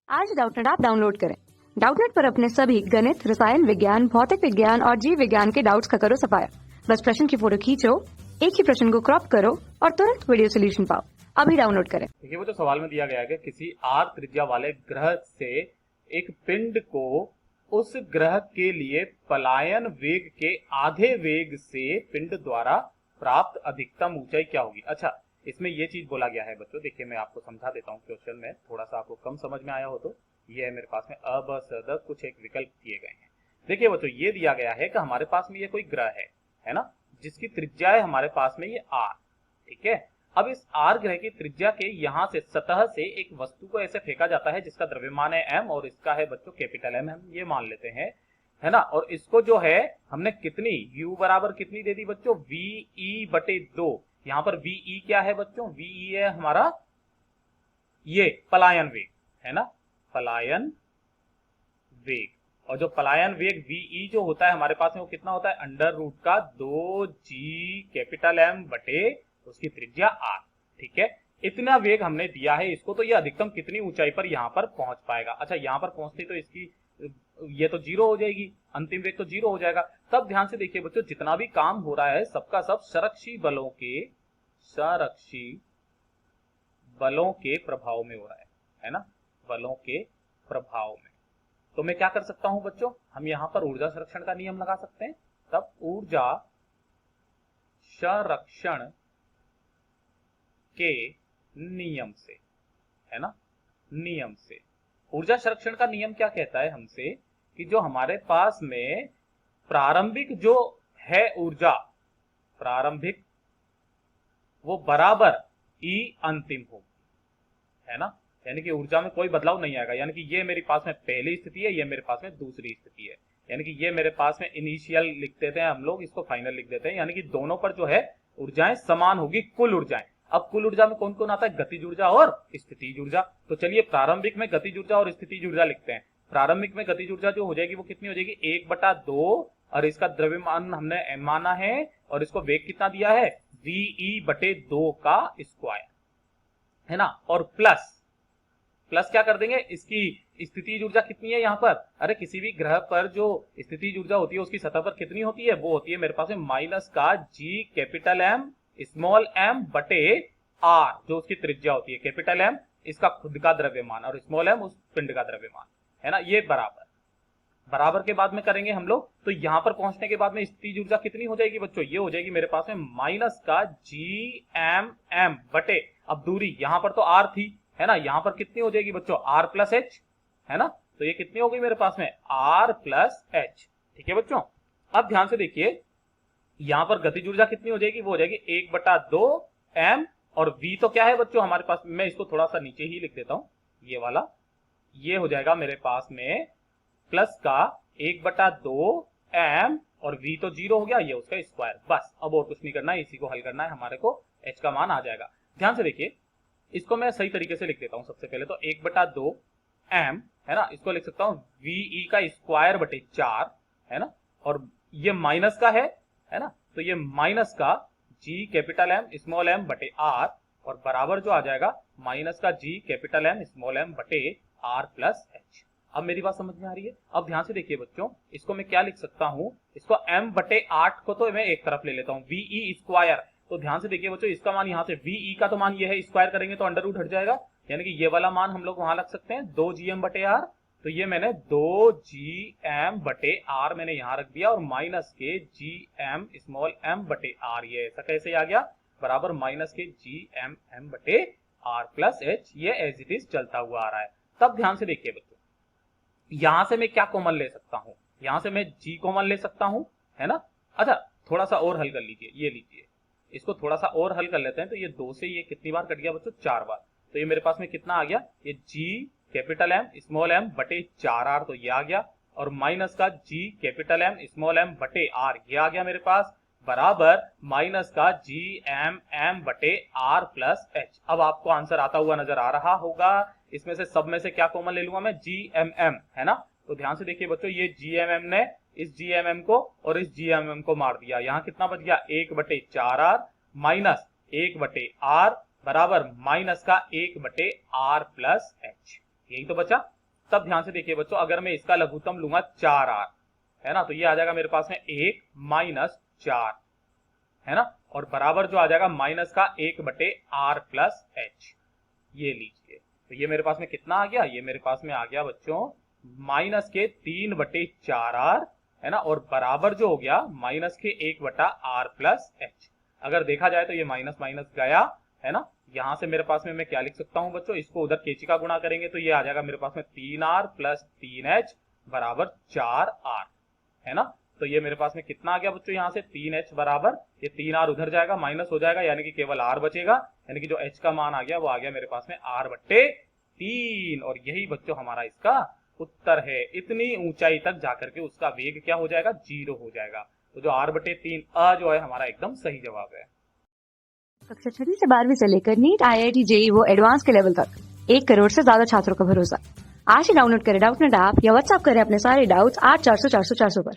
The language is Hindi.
आज डाउटनेट ऐप डाउनलोड करें। डाउटनेट पर अपने सभी गणित, रसायन विज्ञान, भौतिक विज्ञान और जीव विज्ञान के डाउट्स का करो सफाया। बस प्रश्न की फोटो खींचो, एक ही प्रश्न को क्रॉप करो और तुरंत वीडियो सोल्यूशन पाओ। अभी डाउनलोड करें। देखिए, वो जो सवाल में दिया गया है कि किसी r त्रिज्या वाले ग्रह से एक पिंड को उस ग्रह के लिए पलायन वेग के आधे वेग से पिंड द्वारा प्राप्त अधिकतम ऊंचाई क्या होगी। अच्छा, इसमें ये चीज बोला गया है बच्चों, देखिए मैं आपको समझा देता हूँ क्वेश्चन में, थोड़ा सा आपको कम समझ में आया हो तो ये है मेरे पास में अ ब स द कुछ एक विकल्प दिए गए हैं। देखिए बच्चों, ये दिया गया है कि हमारे पास में ये कोई ग्रह है ना, जिसकी त्रिज्या है हमारे पास में ये r, ठीक है। अब इस r ग्रह की त्रिज्या के यहाँ से सतह से एक वस्तु को ऐसे फेंका जाता है जिसका द्रव्यमान है m और इसका है बच्चों कैपिटल M, हम ये मान लेते हैं, है ना। और इसको जो है हमने कितनी u बराबर कितनी दे दी बच्चों, ve/2। यहाँ पर ve क्या है बच्चों, ve है हमारा ये पलायन वेग, है ना, पलायन वेग। और जो पलायन वेग ve जो होता है हमारे पास में वो कितना होता है, अंडर रूट का 2g कैपिटल M बटे उसकी त्रिज्या r, ठीक है। इतना वेग हमने दिया है इसको, तो ये अधिकतम कितनी ऊंचाई पर यहाँ पर पहुंच पाएगा। अच्छा, यहाँ पर पहुंचते तो इसकी ये तो जीरो हो जाएगी, अंतिम वेग तो जीरो हो जाएगा। तब ध्यान से देखिए बच्चों, जितना भी काम हो रहा है सबका सब संरक्षी बलों के प्रभाव में हो रहा है ना, बलों के प्रभाव में। तो मैं क्या कर सकता हूं बच्चों, हम यहां पर ऊर्जा संरक्षण का नियम लगा सकते हैं। तब ऊर्जा संरक्षण के नियम से, है ना, नियम से ऊर्जा संरक्षण का नियम क्या कहता है हमसे कि जो हमारे पास में प्रारंभिक जो है ऊर्जा, प्रारंभिक वो बराबर ई अंतिम हो, है ना, यानी कि ऊर्जा में कोई बदलाव नहीं आएगा। यानी कि ये मेरे पास में पहली स्थिति है, ये मेरे पास में दूसरी स्थिति है, यानी कि ये मेरे पास में इनिशियल लिख देते हैं हम लोग, इसको फाइनल लिख देते हैं। यानी कि दोनों पर जो है ऊर्जाएं समान होगी, कुल ऊर्जाएं। अब कुल ऊर्जा में कौन कौन आता है, गतिज ऊर्जा और स्थितिज ऊर्जा। तो चलिए प्रारंभिक में गतिज ऊर्जा और स्थितिज ऊर्जा लिखते हैं। प्रारंभिक में गतिज ऊर्जा जो हो जाएगी वो कितनी हो जाएगी, 1/2, और इसका द्रव्यमान हमने m माना है और इसको वेग कितना दिया है, ve/2 का स्क्वायर, है ना। और प्लस क्या कर देंगे, इसकी स्थितिज ऊर्जा कितनी है यहाँ पर, अरे किसी भी ग्रह पर जो स्थितिज ऊर्जा होती है उसकी सतह पर कितनी होती है, वो होती है मेरे पास में माइनस का g capital M small m बटे r, जो उसकी त्रिज्या होती है। कैपिटल M इसका खुद का द्रव्यमान और स्मॉल m उस पिंड का द्रव्यमान, है ना। ये बराबर के बाद में करेंगे हम लोग, तो यहां पर पहुंचने के बाद में स्थितिज ऊर्जा कितनी हो जाएगी बच्चों, ये हो जाएगी मेरे पास में माइनस का gm बटे, अब दूरी यहां पर तो r थी, है ना, यहां पर कितनी हो जाएगी बच्चों, r प्लस h, है ना। तो ये कितनी हो गई मेरे पास में, r प्लस h, ठीक है बच्चों। अब ध्यान से देखिए, यहां पर गतिज ऊर्जा कितनी हो जाएगी, वो हो जाएगी 1/2 m, और v तो क्या है बच्चों हमारे पास, मैं इसको थोड़ा सा नीचे ही लिख देता हूं, ये वाला, ये हो जाएगा मेरे पास में प्लस का 1/2 m, और v तो 0 हो गया, ये उसका स्क्वायर। बस अब और कुछ नहीं करना है, इसी को हल करना है, हमारे को h का मान आ जाएगा। ध्यान से देखिए, इसको मैं सही तरीके से लिख देता हूं। सबसे पहले तो 1/2 m, है ना, इसको लिख सकता हूं ve का स्क्वायर बटे 4, है ना, और ये माइनस का है ना, तो ये माइनस का g capital M small m बटे r, और बराबर जो आ जाएगा माइनस का g capital M small m बटे r प्लस h। अब मेरी बात समझ में आ रही है। अब ध्यान से देखिए बच्चों, इसको मैं क्या लिख सकता हूं, इसको m बटे 8 को तो मैं एक तरफ ले लेता हूं, ve स्क्वायर। तो ध्यान से देखिए बच्चों, इसका मान यहाँ से ve का तो मान ये है, स्क्वायर करेंगे तो अंडर रूट हट जाएगा, यानी कि ये वाला मान हम लोग वहां रख सकते हैं 2gm बटे r। तो ये मैंने 2gm बटे r मैंने यहां रख दिया, और माइनस के gm स्मॉल m बटे r, ये ऐसा कैसे आ गया, बराबर माइनस के gm बटे r प्लस h, ये एज इट इज चलता हुआ आ रहा है। तब ध्यान से देखिए बच्चों, यहां से मैं क्या कॉमन ले सकता हूं, यहां से मैं g कॉमन ले सकता हूं, है ना। अच्छा, थोड़ा सा और हल कर लीजिए, ये लीजिए, इसको थोड़ा सा और हल कर लेते हैं। तो ये 2 से ये कितनी बार कट गया बच्चों, 4 बार। तो ये मेरे पास में कितना आ गया, ये g capital M small m बटे 4r, तो ये आ गया, और माइनस का g capital M small m बटे r, ये आ गया मेरे पास, बराबर माइनस का gm बटे r प्लस h। अब आपको आंसर आता हुआ नजर आ रहा होगा। इसमें से सब में से क्या कॉमन ले लूंगा मैं, gmm, है ना। तो ध्यान से देखिए बच्चों, ये gmm ने इस gmm को और इस gmm को मार दिया, यहाँ कितना बच गया, 1/4r माइनस 1/r बराबर माइनस का 1/r प्लस h, यही तो बचा। तब ध्यान से देखिए बच्चों, अगर मैं इसका लघुत्तम लूंगा 4r, है ना, तो ये आ जाएगा मेरे पास में 1 माइनस 4, है ना, और बराबर जो आ जाएगा माइनस का 1 बटे r प्लस h। ये लीजिए, तो ये मेरे पास में कितना आ गया, ये मेरे पास में आ गया बच्चों माइनस के 3 बटे 4r, है ना, और बराबर जो हो गया माइनस के 1 बटा r प्लस h। अगर देखा जाए तो ये माइनस माइनस गया, है ना, यहां से मेरे पास में मैं क्या लिख सकता हूं बच्चों, इसको उधर केची का गुणा करेंगे तो ये आ जाएगा मेरे पास में 3r प्लस 3h बराबर 4r, है ना। तो ये मेरे पास में कितना आ गया बच्चों, यहाँ से 3h बराबर, ये 3r उधर जाएगा माइनस हो जाएगा, यानी कि केवल r बचेगा, यानी कि जो h का मान आ गया वो आ गया मेरे पास में r बट्टे 3। और यही बच्चों हमारा इसका उत्तर है। इतनी ऊंचाई तक जाकर के उसका वेग क्या हो जाएगा, 0 हो जाएगा। तो जो r बटे 3 अ जो है हमारा एकदम सही जवाब है। कक्षा 6 से 12वीं से लेकर नीट, IIT, जेईई वो एडवांस के लेवल तक 1 करोड़ से ज्यादा छात्रों का भरोसा। आज ही डाउनलोड करें डाउटनेट ऐप या व्हाट्सएप करें अपने सारे डाउट्स 8400 400 400 पर।